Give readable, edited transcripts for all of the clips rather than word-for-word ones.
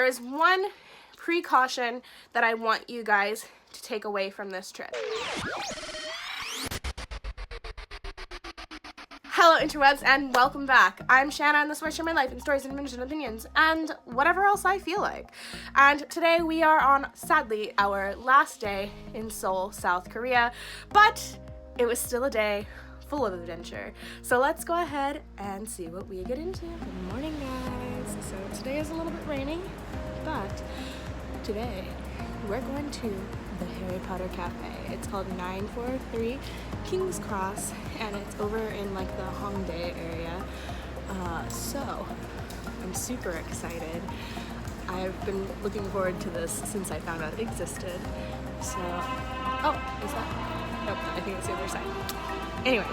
is one precaution that I want you guys to take away from this trip. Hello interwebs and welcome back. I'm Shanna and this is where I share my life in stories and adventures and opinions and whatever else I feel like. And today we are on, sadly, our last day in Seoul, South Korea, but it was still a day full of adventure. So let's go ahead and see what we get into. Good morning, guys. So today is a little bit raining, but today we're going to the Harry Potter Cafe. It's called 943 King's Cross and it's over in like the Hongdae area. So I'm super excited. I've been looking forward to this since I found out it existed. So, oh, is that? Nope, I think it's the other side. Anyway,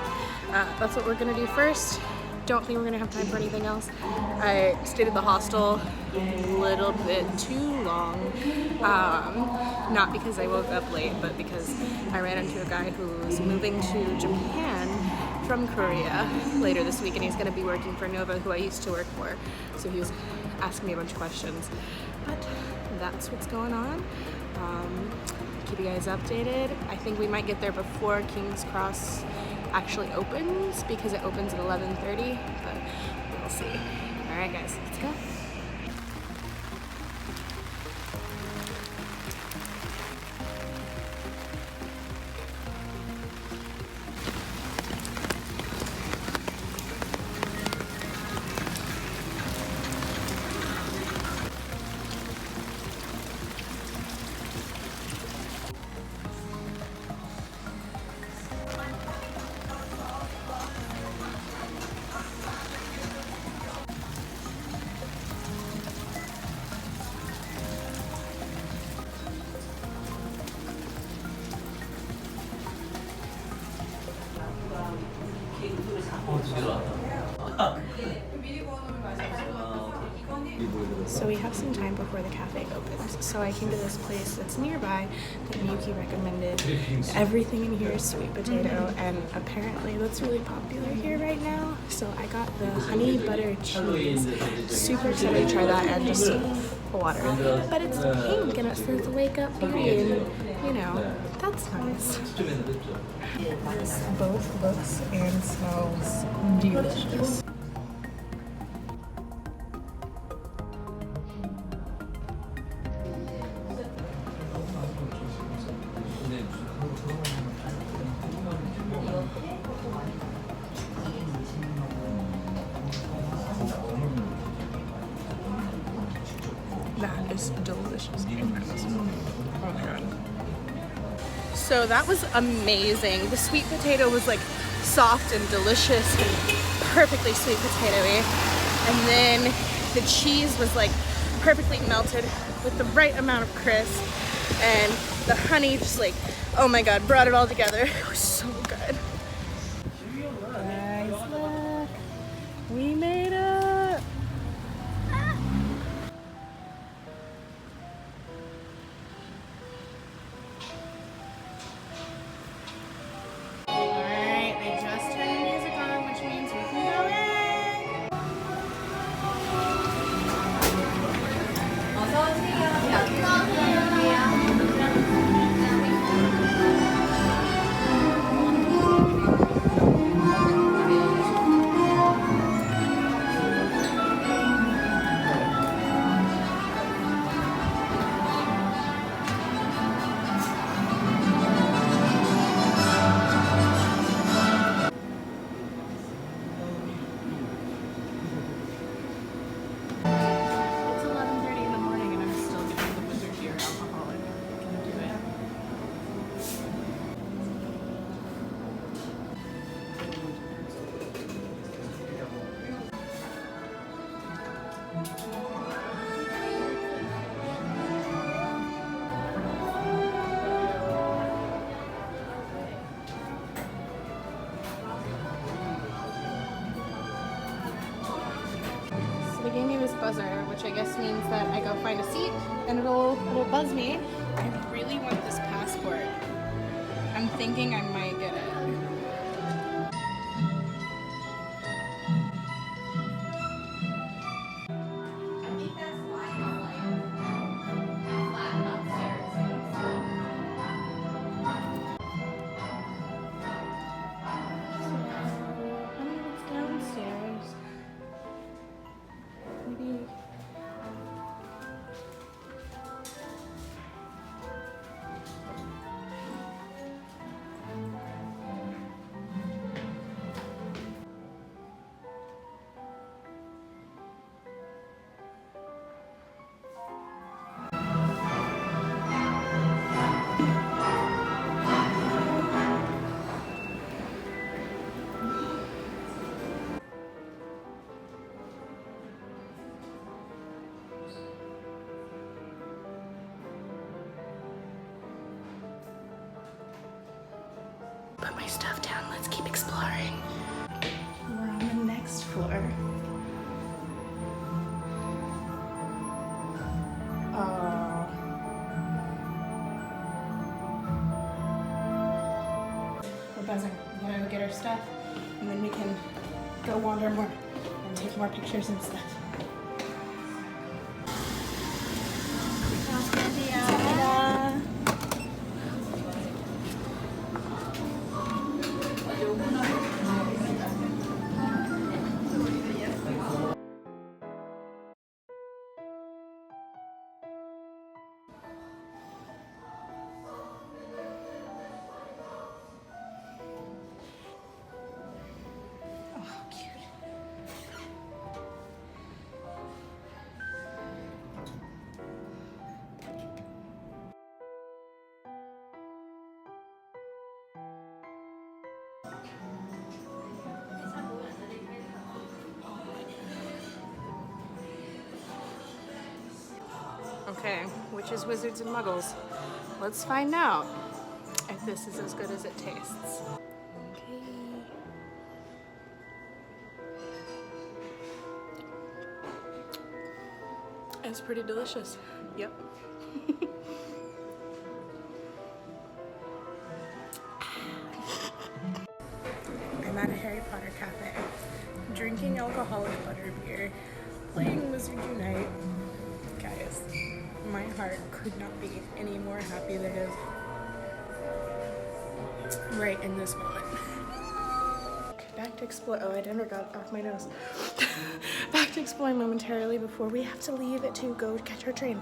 that's what we're gonna do first. Don't think we're gonna have time for anything else. I stayed at the hostel a little bit too long. Not because I woke up late, but because I ran into a guy who's moving to Japan from Korea later this week, and he's gonna be working for Nova, who I used to work for. So he was asking me a bunch of questions. But that's what's going on. Keep you guys updated. I think we might get there before King's Cross actually opens because it opens at 11:30, but we'll see. All right, guys, let's go. So we have some time before the cafe opens. So I came to this place that's nearby that Miyuki recommended. Everything in here is sweet potato, and apparently that's really popular here right now. So I got the honey butter cheese. Super excited to try that and just water. But it's pink and it says wake up beauty, and you know, that's nice. This both looks and smells delicious. That is delicious. Oh my god. So that was amazing. The sweet potato was like soft and delicious and perfectly sweet potatoey. And then the cheese was like perfectly melted with the right amount of crisp. And the honey just like, oh my god, brought it all together. It was so good. Guys, look. We made it. They gave me this buzzer, which I guess means that I go find a seat and it'll buzz me. I really want this passport. I'm thinking I might get it. put my stuff down. Let's keep exploring. We're on the next floor. Oh. We're buzzing. We're gonna go get our stuff, and then we can go wander more and take more pictures and stuff. Okay, witches, wizards, and muggles. Let's find out if this is as good as it tastes. Okay. It's pretty delicious. Yep. I'm at a Harry Potter cafe, drinking alcoholic butterbeer, playing Wizard Unite. Guys, my heart could not be any more happy than it is right in this moment. Back to explore. Oh, I never got it off my nose. Back to exploring momentarily before we have to leave it to go catch our train.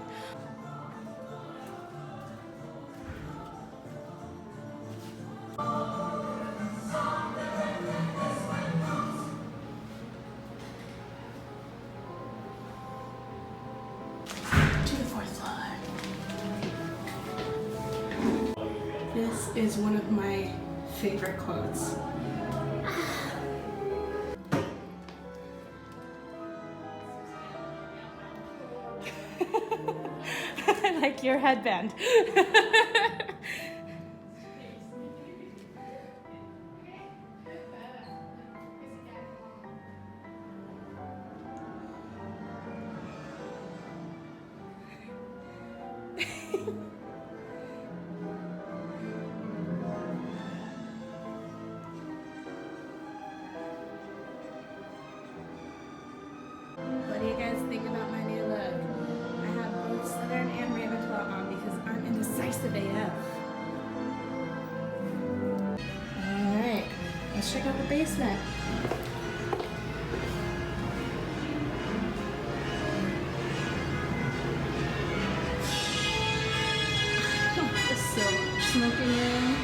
This is one of my favorite quotes. I like your headband. What do you guys think about my new look? I have both Southern and Ravenclaw on because I'm indecisive AF. Alright, let's check out the basement. There's so much smoking room.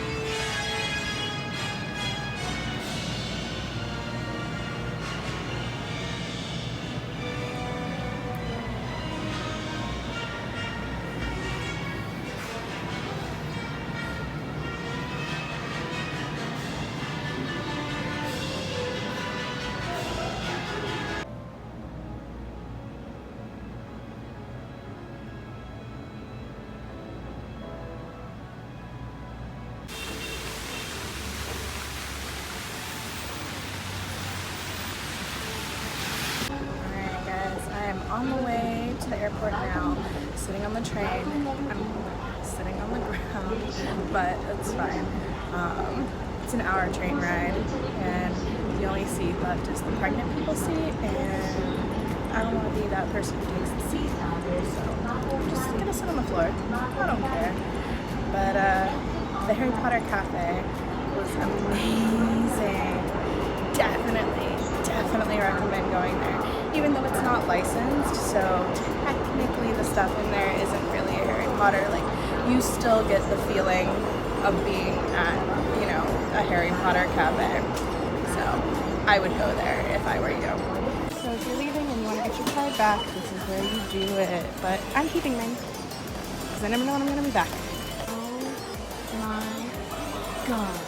On the way to the airport now, sitting on the train. I'm sitting on the ground, but it's fine. It's an hour train ride, and the only seat left is the pregnant people seat, and I don't want to be that person who takes the seat. So I'm just gonna sit on the floor. I don't care. But the Harry Potter cafe was amazing. Definitely recommend going there. Even though it's not licensed, so technically the stuff in there isn't really a Harry Potter. Like, you still get the feeling of being at, you know, a Harry Potter cafe. So I would go there if I were you. So if you're leaving and you want to get your card back, this is where you do it. But I'm keeping mine because I never know when I'm going to be back. Oh my god.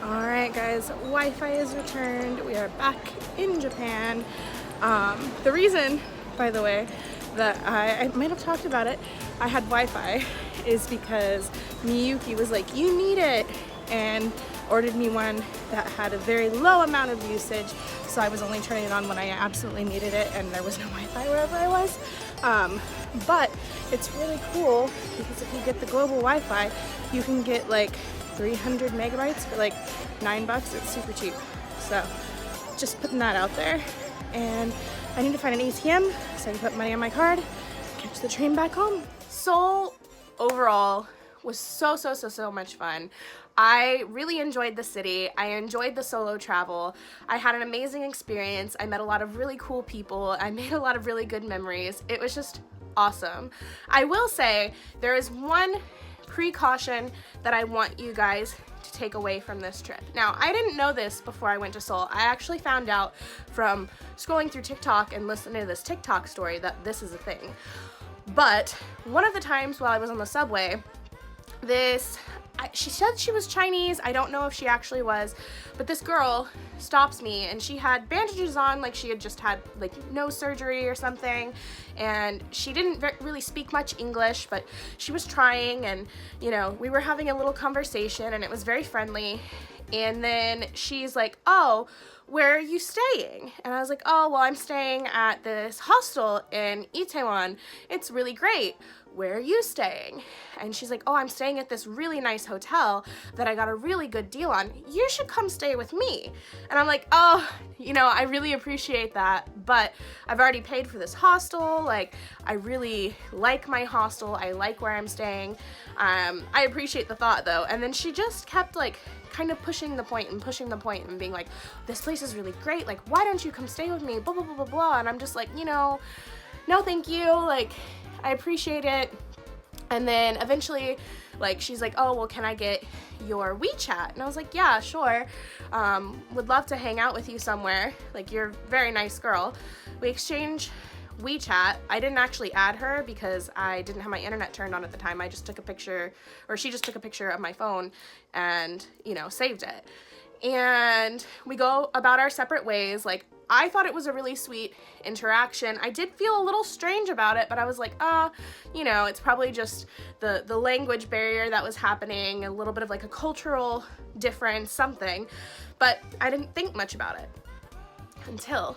Alright guys, Wi-Fi is returned. We are back in Japan. The reason, by the way, that I might have talked about it, I had Wi-Fi, is because Miyuki was like, you need it, and ordered me one that had a very low amount of usage, so I was only turning it on when I absolutely needed it and there was no Wi-Fi wherever I was. But it's really cool because if you get the global Wi-Fi, you can get like 300 megabytes for like $9. It's super cheap. So just putting that out there. And I need to find an ATM so I can put money on my card, catch the train back home. Seoul overall was so much fun. I really enjoyed the city. I enjoyed the solo travel. I had an amazing experience. I met a lot of really cool people. I made a lot of really good memories. It was just awesome. I will say there is one precaution that I want you guys to take away from this trip. Now, I didn't know this before I went to Seoul. I actually found out from scrolling through TikTok and listening to this TikTok story that this is a thing. But one of the times while I was on the subway, she said she was Chinese. I don't know if she actually was, but this girl stops me and she had bandages on, like she had just had like nose surgery or something, and she didn't really speak much English, but she was trying, and you know, we were having a little conversation and it was very friendly. And then she's like, oh, where are you staying? And I was like, oh, well, I'm staying at this hostel in Itaewon. It's really great. Where are you staying? And she's like, oh, I'm staying at this really nice hotel that I got a really good deal on. You should come stay with me. And I'm like, oh, you know, I really appreciate that, but I've already paid for this hostel. Like, I really like my hostel. I like where I'm staying. I appreciate the thought though. And then she just kept like kind of pushing the point and being like, this place is really great. Like, why don't you come stay with me? Blah, blah, blah, blah, blah. And I'm just like, you know, no, thank you. Like, I appreciate it. And then eventually, like, she's like, oh, well, can I get your WeChat? And I was like, yeah, sure. Would love to hang out with you somewhere. Like, you're a very nice girl. We exchanged WeChat. I didn't actually add her because I didn't have my internet turned on at the time. I just took a picture, or she just took a picture of my phone and, you know, saved it. And we go about our separate ways. Like, I thought it was a really sweet interaction. I did feel a little strange about it, but I was like, you know, it's probably just the language barrier that was happening, a little bit of like a cultural difference, something. But I didn't think much about it until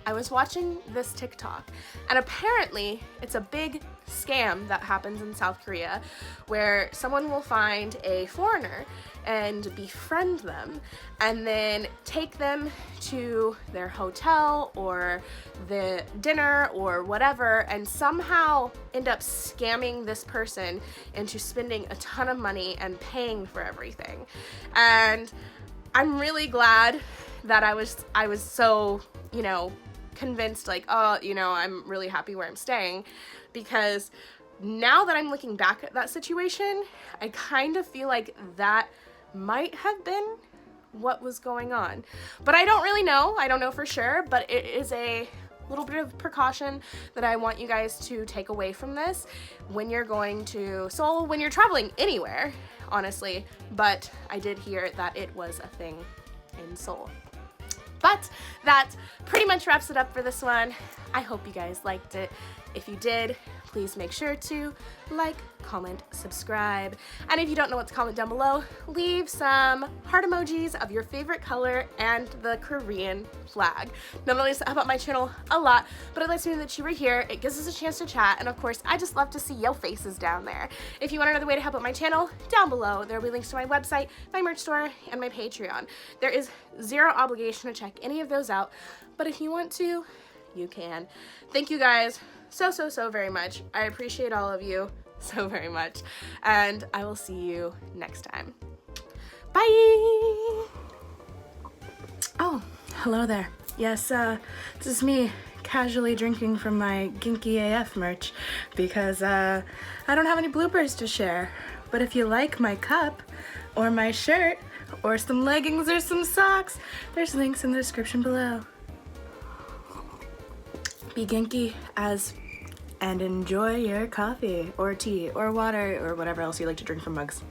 I was watching this TikTok, and apparently it's a big scam that happens in South Korea where someone will find a foreigner and befriend them and then take them to their hotel or the dinner or whatever, and somehow end up scamming this person into spending a ton of money and paying for everything. And I'm really glad that I was so, you know, convinced, like, oh, you know, I'm really happy where I'm staying, because now that I'm looking back at that situation, I kind of feel like that might have been what was going on. But I don't really know. I don't know for sure, but it is a little bit of precaution that I want you guys to take away from this when you're going to Seoul, when you're traveling anywhere, honestly. But I did hear that it was a thing in Seoul. But that pretty much wraps it up for this one. I hope you guys liked it. If you did, please make sure to like, comment, subscribe. And if you don't know what to comment down below, leave some heart emojis of your favorite color and the Korean flag. Not only does that help out my channel a lot, but it lets me know that you were here. It gives us a chance to chat. And of course, I just love to see your faces down there. If you want another way to help out my channel, down below, there will be links to my website, my merch store, and my Patreon. There is zero obligation to check any of those out, but if you want to, you can. Thank you guys so very much. I appreciate all of you so very much, and I will see you next time. Bye! Oh, hello there. Yes, this is me casually drinking from my Ginky AF merch because I don't have any bloopers to share. But if you like my cup or my shirt or some leggings or some socks, there's links in the description below. Be Genki and enjoy your coffee or tea or water or whatever else you like to drink from mugs.